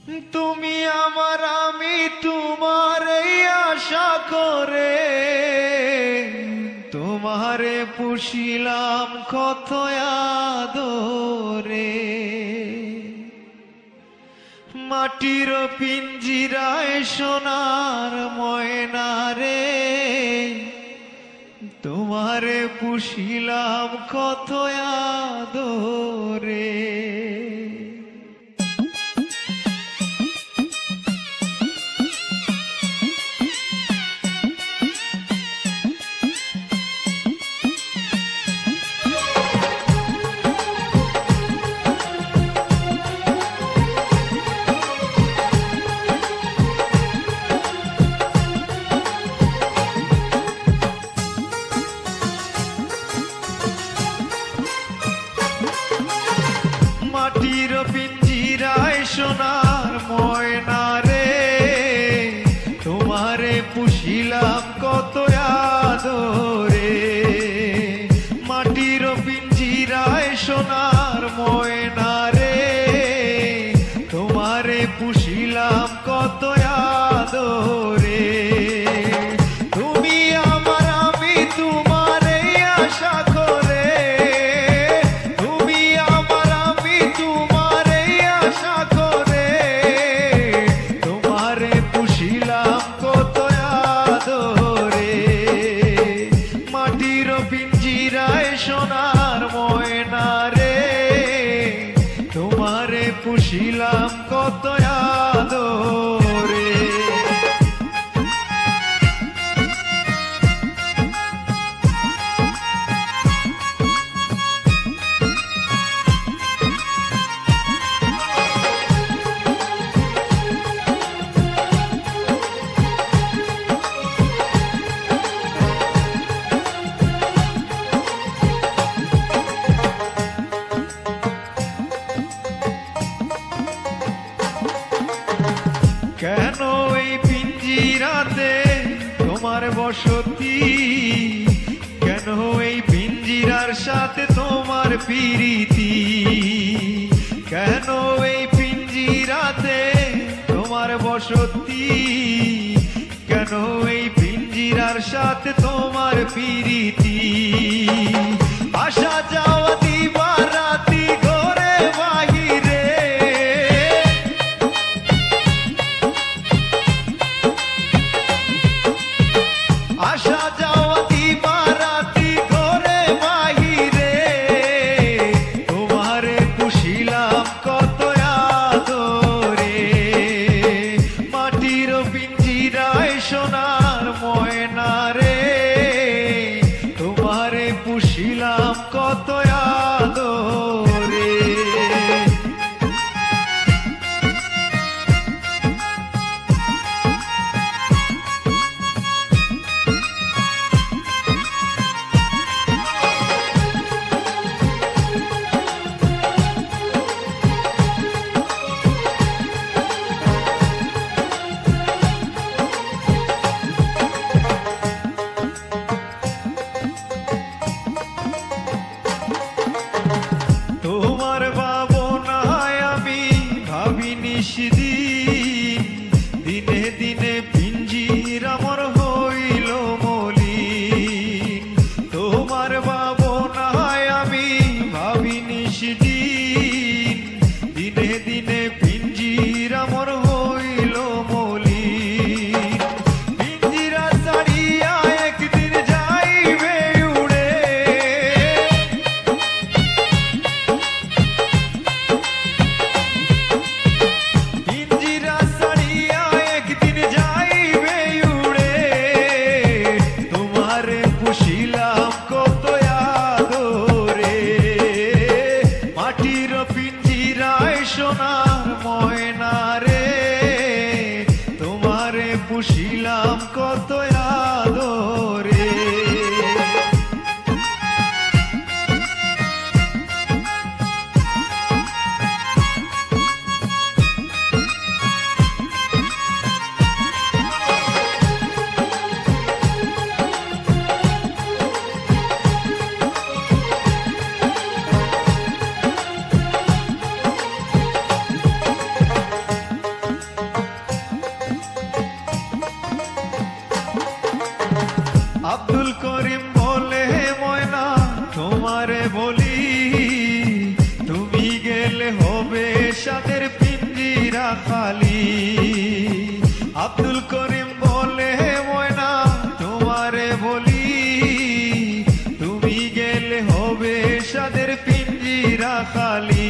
তুমি আমার আমি তোমার এই আশা করে তোমারে পুষিলাম কত আদরে। মাটির পিঞ্জিরায় সোনার ময়না রে, তোমারে পুষিলাম কত আদরে। মাটির পিঞ্জিরায় সোনার ময়না রে, তোমারে পুষিলাম কত আদরে। মাটির পিঞ্জিরায় সোনার ময়না রে, তোমারে পুষিলাম কত আদরে। তুমি আমার আমি তোমার এই আশা করে, সোনার ময়না রে, তোমারে পুষিলাম কত আদরে। কেন এই পিঞ্জিরাতে তোমার বসতি, কেন এই পিঞ্জিরার সাথে তোমার প্রীতি, কেন এই পিঞ্জিরাতে তোমার বসতি, কেন এই পিঞ্জিরার সাথে তোমার প্রীতি। আসা যাওয়া দিবা রাতি ঘরে বাহিরে, আসা যাওয়া দিবা রাতি ঘরে বাহিরে, তোমারে পুষিলাম কত আদরে। মাটির পিঞ্জিরায় সোনার ময়না রে, তোমারে পুষিলাম কত আদরে। তোমার ভাবনায় আমি ভাবি নিশিদিন, দিনে দিনে পিঞ্জির আমার হইল মলিন। তোমার ভাবনায় আমি ভাবি নিশিদিন, দিনে দিনে পিঞ্জির আমার হইল মলিন। পিঞ্জিরা ছাড়িয়া একদিন যাইবে উড়ে, পুষিলাম কত আদরে। মাটির পিঞ্জিরায় সোনার ময়না রে, তোমারে পুষিলাম কত আদরে। হবে সাদের পিঞ্জিরা খালি। আব্দুল করিম বলে ময়না তোমারে বলি, তুমি গেলে হবে সাদের পিঞ্জিরা খালি।